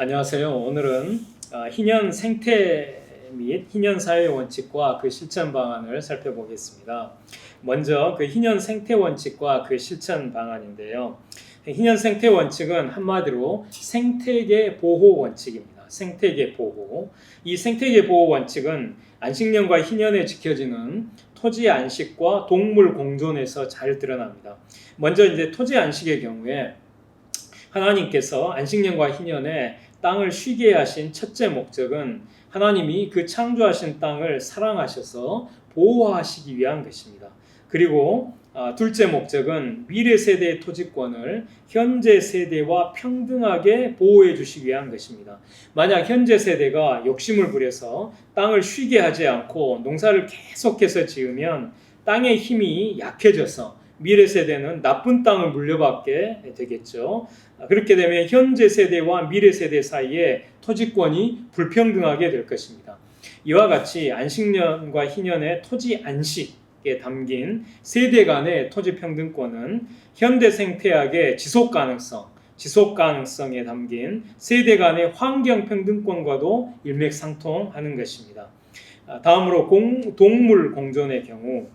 안녕하세요. 오늘은 희년 생태 및 희년 사회 원칙과 그 실천 방안을 살펴보겠습니다. 먼저 그 희년 생태 원칙과 그 실천 방안인데요. 희년 생태 원칙은 한마디로 생태계 보호 원칙입니다. 생태계 보호. 이 생태계 보호 원칙은 안식년과 희년에 지켜지는 토지 안식과 동물 공존에서 잘 드러납니다. 먼저 이제 토지 안식의 경우에 하나님께서 안식년과 희년에 땅을 쉬게 하신 첫째 목적은 하나님이 그 창조하신 땅을 사랑하셔서 보호하시기 위한 것입니다. 그리고 둘째 목적은 미래 세대의 토지권을 현재 세대와 평등하게 보호해 주시기 위한 것입니다. 만약 현재 세대가 욕심을 부려서 땅을 쉬게 하지 않고 농사를 계속해서 지으면 땅의 힘이 약해져서 미래 세대는 나쁜 땅을 물려받게 되겠죠. 그렇게 되면 현재 세대와 미래 세대 사이에 토지권이 불평등하게 될 것입니다. 이와 같이 안식년과 희년의 토지 안식에 담긴 세대 간의 토지 평등권은 현대 생태학의 지속 가능성에 담긴 세대 간의 환경 평등권과도 일맥상통하는 것입니다. 다음으로 동물 공존의 경우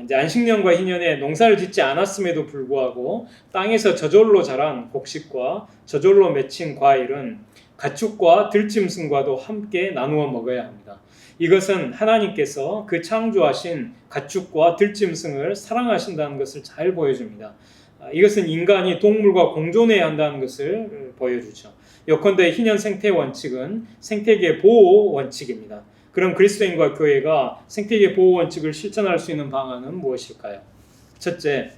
이제 안식년과 희년에 농사를 짓지 않았음에도 불구하고 땅에서 저절로 자란 곡식과 저절로 맺힌 과일은 가축과 들짐승과도 함께 나누어 먹어야 합니다. 이것은 하나님께서 그 창조하신 가축과 들짐승을 사랑하신다는 것을 잘 보여줍니다. 이것은 인간이 동물과 공존해야 한다는 것을 보여주죠. 요컨대 희년 생태 원칙은 생태계 보호 원칙입니다. 그럼 그리스도인과 교회가 생태계 보호 원칙을 실천할 수 있는 방안은 무엇일까요? 첫째,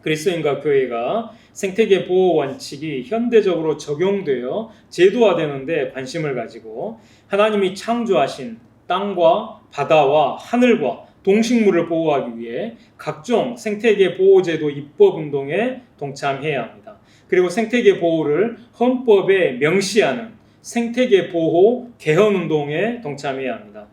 그리스도인과 교회가 생태계 보호 원칙이 현대적으로 적용되어 제도화되는 데 관심을 가지고 하나님이 창조하신 땅과 바다와 하늘과 동식물을 보호하기 위해 각종 생태계 보호제도 입법 운동에 동참해야 합니다. 그리고 생태계 보호를 헌법에 명시하는 생태계 보호 개헌 운동에 동참해야 합니다.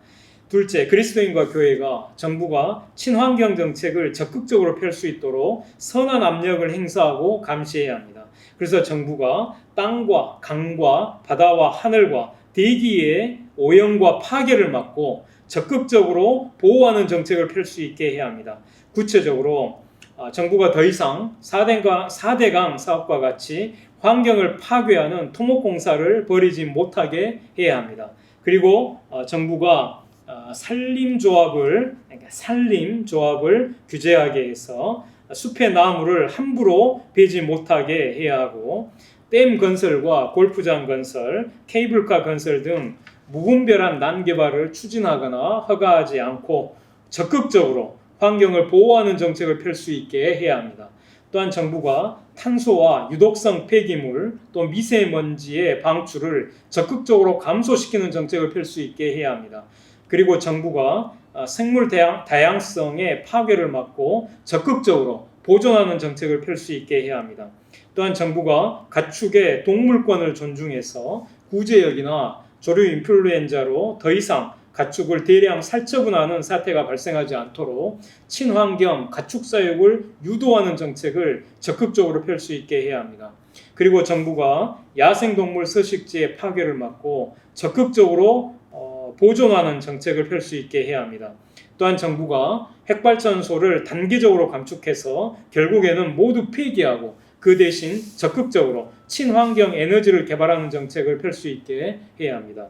둘째, 그리스도인과 교회가 정부가 친환경 정책을 적극적으로 펼 수 있도록 선한 압력을 행사하고 감시해야 합니다. 그래서 정부가 땅과 강과 바다와 하늘과 대기의 오염과 파괴를 막고 적극적으로 보호하는 정책을 펼 수 있게 해야 합니다. 구체적으로 정부가 더 이상 4대강 사업과 같이 환경을 파괴하는 토목공사를 벌이지 못하게 해야 합니다. 그리고 정부가 산림조합을 규제하게 해서 숲의 나무를 함부로 베지 못하게 해야 하고 댐 건설과 골프장 건설, 케이블카 건설 등 무분별한 난개발을 추진하거나 허가하지 않고 적극적으로 환경을 보호하는 정책을 펼 수 있게 해야 합니다. 또한 정부가 탄소와 유독성 폐기물 또 미세먼지의 방출을 적극적으로 감소시키는 정책을 펼 수 있게 해야 합니다. 그리고 정부가 생물 다양성의 파괴를 막고 적극적으로 보존하는 정책을 펼 수 있게 해야 합니다. 또한 정부가 가축의 동물권을 존중해서 구제역이나 조류 인플루엔자로 더 이상 가축을 대량 살처분하는 사태가 발생하지 않도록 친환경 가축 사육을 유도하는 정책을 적극적으로 펼 수 있게 해야 합니다. 그리고 정부가 야생동물 서식지의 파괴를 막고 적극적으로 보존하는 정책을 펼 수 있게 해야 합니다. 또한 정부가 핵발전소를 단계적으로 감축해서 결국에는 모두 폐기하고 그 대신 적극적으로 친환경 에너지를 개발하는 정책을 펼 수 있게 해야 합니다.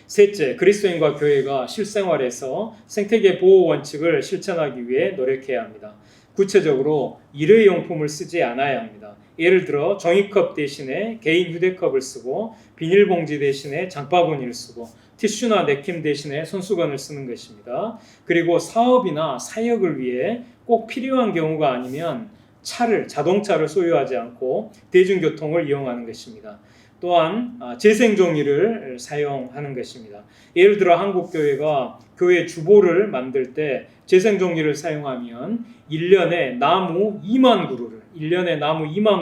셋째, 그리스도인과 교회가 실생활에서 생태계 보호 원칙을 실천하기 위해 노력해야 합니다. 구체적으로 일회용품을 쓰지 않아야 합니다. 예를 들어 종이컵 대신에 개인 휴대컵을 쓰고 비닐봉지 대신에 장바구니를 쓰고 티슈나 냅킨 대신에 손수건을 쓰는 것입니다. 그리고 사업이나 사역을 위해 꼭 필요한 경우가 아니면 자동차를 소유하지 않고 대중교통을 이용하는 것입니다. 또한 재생종이를 사용하는 것입니다. 예를 들어 한국교회가 교회 주보를 만들 때 재생종이를 사용하면 1년에 나무 2만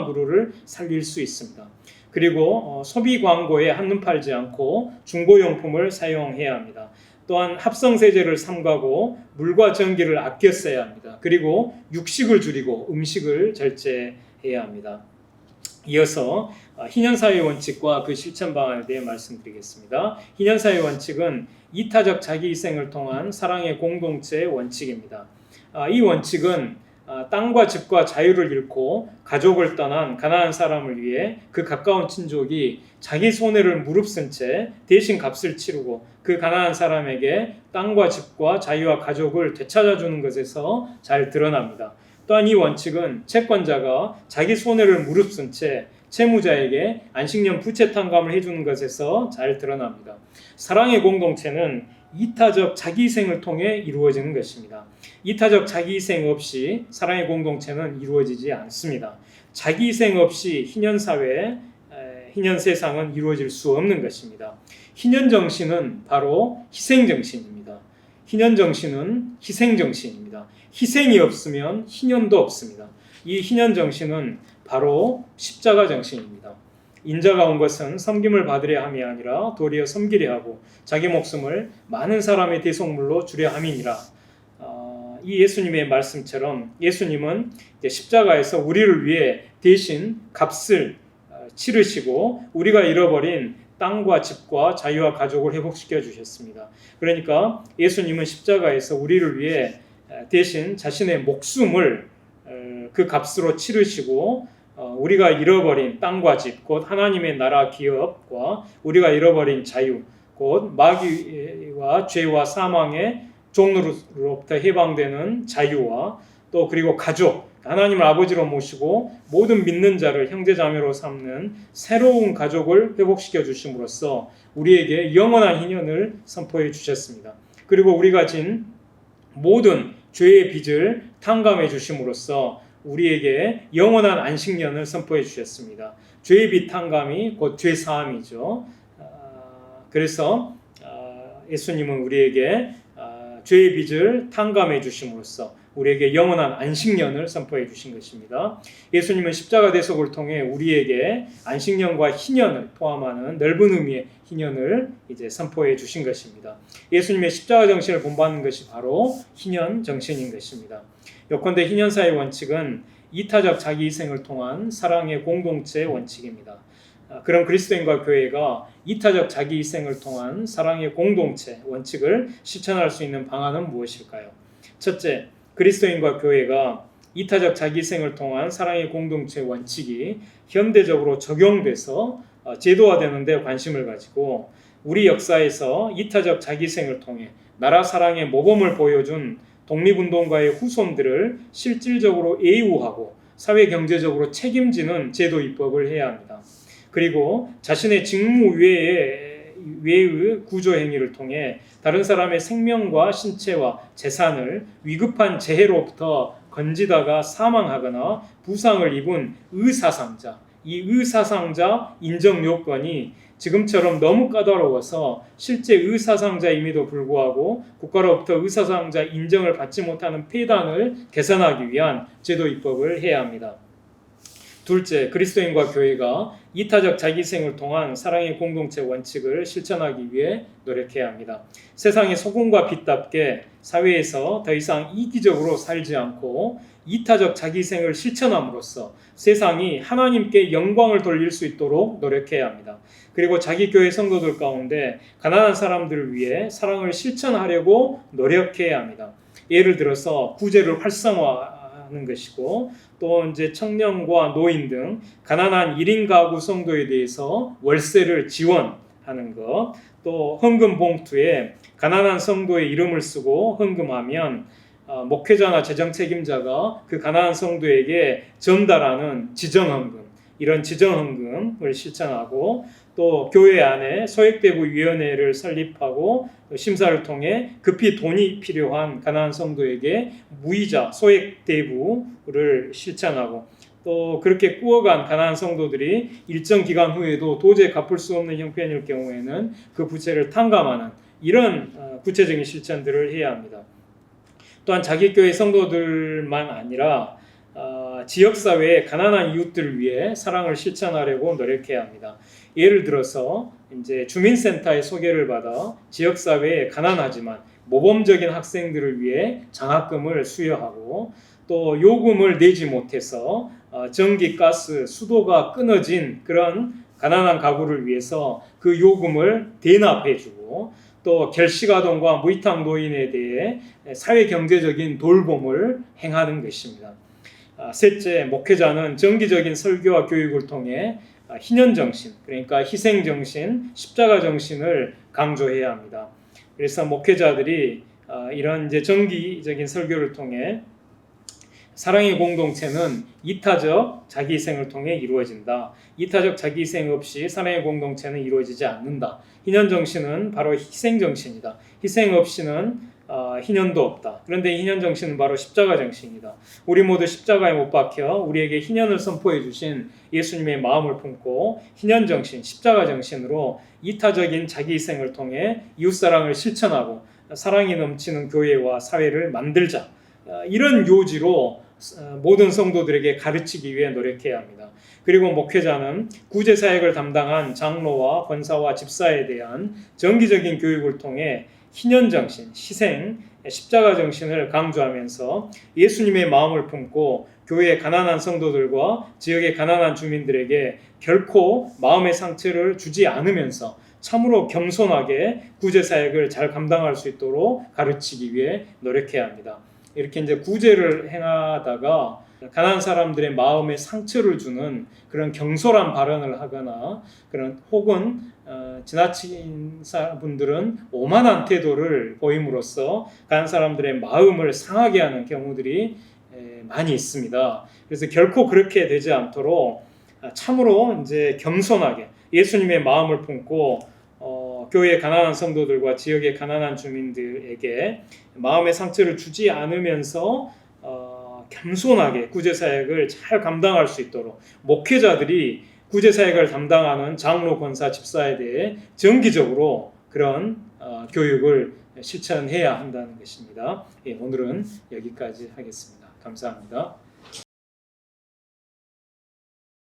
그루를 살릴 수 있습니다. 그리고 소비 광고에 한눈 팔지 않고 중고용품을 사용해야 합니다. 또한 합성세제를 삼가고 물과 전기를 아껴 써야 합니다. 그리고 육식을 줄이고 음식을 절제해야 합니다. 이어서 희년사회 원칙과 그 실천 방안에 대해 말씀드리겠습니다. 희년사회 원칙은 이타적 자기희생을 통한 사랑의 공동체의 원칙입니다. 이 원칙은 땅과 집과 자유를 잃고 가족을 떠난 가난한 사람을 위해 그 가까운 친족이 자기 손해를 무릅쓴 채 대신 값을 치르고 그 가난한 사람에게 땅과 집과 자유와 가족을 되찾아주는 것에서 잘 드러납니다. 또한 이 원칙은 채권자가 자기 손해를 무릅쓴 채 채무자에게 안식년 부채 탕감을 해주는 것에서 잘 드러납니다. 사랑의 공동체는 이타적 자기희생을 통해 이루어지는 것입니다. 이타적 자기희생 없이 사랑의 공동체는 이루어지지 않습니다. 자기희생 없이 희년사회, 희년세상은 이루어질 수 없는 것입니다. 희년정신은 바로 희생정신입니다. 희년정신은 희생정신입니다. 희생이 없으면 희년도 없습니다. 이 희년정신은 바로 십자가 정신입니다. 인자가 온 것은 섬김을 받으려 함이 아니라 도리어 섬기려 하고 자기 목숨을 많은 사람의 대속물로 주려 함이니라. 이 예수님의 말씀처럼 예수님은 십자가에서 우리를 위해 대신 값을 치르시고 우리가 잃어버린 땅과 집과 자유와 가족을 회복시켜 주셨습니다. 그러니까 예수님은 십자가에서 우리를 위해 대신 자신의 목숨을 그 값으로 치르시고 우리가 잃어버린 땅과 집, 곧 하나님의 나라 기업과 우리가 잃어버린 자유, 곧 마귀와 죄와 사망의 종로로부터 해방되는 자유와 또 그리고 가족, 하나님을 아버지로 모시고 모든 믿는 자를 형제자매로 삼는 새로운 가족을 회복시켜 주심으로써 우리에게 영원한 희년을 선포해 주셨습니다. 그리고 우리가 진 모든 죄의 빚을 탕감해 주심으로써 우리에게 영원한 안식년을 선포해 주셨습니다. 죄의 빚 탕감이 곧 죄 사함이죠. 그래서 예수님은 우리에게 죄의 빚을 탕감해 주심으로써 우리에게 영원한 안식년을 선포해 주신 것입니다. 예수님은 십자가 대속을 통해 우리에게 안식년과 희년을 포함하는 넓은 의미의 희년을 이제 선포해 주신 것입니다. 예수님의 십자가 정신을 본받는 것이 바로 희년 정신인 것입니다. 요컨대 희년사의 원칙은 이타적 자기희생을 통한 사랑의 공동체의 원칙입니다. 그럼 그리스도인과 교회가 이타적 자기희생을 통한 사랑의 공동체 원칙을 실천할 수 있는 방안은 무엇일까요? 첫째, 그리스도인과 교회가 이타적 자기희생을 통한 사랑의 공동체 원칙이 현대적으로 적용돼서 제도화되는 데 관심을 가지고 우리 역사에서 이타적 자기희생을 통해 나라 사랑의 모범을 보여준 독립운동가의 후손들을 실질적으로 애우하고 사회경제적으로 책임지는 제도 입법을 해야 합니다. 그리고 자신의 직무 외의 구조 행위를 통해 다른 사람의 생명과 신체와 재산을 위급한 재해로부터 건지다가 사망하거나 부상을 입은 의사상자, 이 의사상자 인정 요건이 지금처럼 너무 까다로워서 실제 의사상자임에도 불구하고 국가로부터 의사상자 인정을 받지 못하는 폐단을 개선하기 위한 제도 입법을 해야 합니다. 둘째, 그리스도인과 교회가 이타적 자기희생을 통한 사랑의 공동체 원칙을 실천하기 위해 노력해야 합니다. 세상의 소금과 빛답게 사회에서 더 이상 이기적으로 살지 않고 이타적 자기희생을 실천함으로써 세상이 하나님께 영광을 돌릴 수 있도록 노력해야 합니다. 그리고 자기 교회 성도들 가운데 가난한 사람들을 위해 사랑을 실천하려고 노력해야 합니다. 예를 들어서 구제를 활성화하는 것이고 또 이제 청년과 노인 등 가난한 1인 가구 성도에 대해서 월세를 지원하는 것, 또 헌금 봉투에 가난한 성도의 이름을 쓰고 헌금하면 목회자나 재정 책임자가 그 가난한 성도에게 전달하는 지정헌금, 이런 지정헌금을 실천하고 또 교회 안에 소액대부위원회를 설립하고 심사를 통해 급히 돈이 필요한 가난한 성도에게 무이자 소액대부를 실천하고 또 그렇게 꾸어간 가난한 성도들이 일정 기간 후에도 도저히 갚을 수 없는 형편일 경우에는 그 부채를 탕감하는 이런 구체적인 실천들을 해야 합니다. 또한 자기 교회 성도들만 아니라 지역사회의 가난한 이웃들을 위해 사랑을 실천하려고 노력해야 합니다. 예를 들어서 이제 주민센터의 소개를 받아 지역사회에 가난하지만 모범적인 학생들을 위해 장학금을 수여하고 또 요금을 내지 못해서 전기, 가스, 수도가 끊어진 그런 가난한 가구를 위해서 그 요금을 대납해주고 또 결식아동과 무이탁 노인에 대해 사회 경제적인 돌봄을 행하는 것입니다. 셋째, 목회자는 정기적인 설교와 교육을 통해 희년정신, 그러니까 희생정신, 십자가정신을 강조해야 합니다. 그래서 목회자들이 이런 이제 정기적인 설교를 통해 사랑의 공동체는 이타적 자기희생을 통해 이루어진다. 이타적 자기희생 없이 사랑의 공동체는 이루어지지 않는다. 희년정신은 바로 희생정신이다. 희생 없이는 희년도 없다. 그런데 희년정신은 바로 십자가정신이다. 우리 모두 십자가에 못 박혀 우리에게 희년을 선포해 주신 예수님의 마음을 품고 희년정신, 십자가정신으로 이타적인 자기희생을 통해 이웃사랑을 실천하고 사랑이 넘치는 교회와 사회를 만들자. 이런 요지로 모든 성도들에게 가르치기 위해 노력해야 합니다. 그리고 목회자는 구제사역을 담당한 장로와 권사와 집사에 대한 정기적인 교육을 통해 희년정신, 희생, 십자가정신을 강조하면서 예수님의 마음을 품고 교회의 가난한 성도들과 지역의 가난한 주민들에게 결코 마음의 상처를 주지 않으면서 참으로 겸손하게 구제사역을 잘 감당할 수 있도록 가르치기 위해 노력해야 합니다. 이렇게 이제 구제를 행하다가 가난한 사람들의 마음에 상처를 주는 그런 경솔한 발언을 하거나 그런 혹은 지나친 분들은 오만한 태도를 보임으로써 가난한 사람들의 마음을 상하게 하는 경우들이 많이 있습니다. 그래서 결코 그렇게 되지 않도록 참으로 이제 겸손하게 예수님의 마음을 품고 교회의 가난한 성도들과 지역의 가난한 주민들에게 마음의 상처를 주지 않으면서 겸손하게 구제사역을 잘 감당할 수 있도록 목회자들이 구제사역을 담당하는 장로, 권사, 집사에 대해 정기적으로 그런 교육을 실천해야 한다는 것입니다. 오늘은 여기까지 하겠습니다. 감사합니다.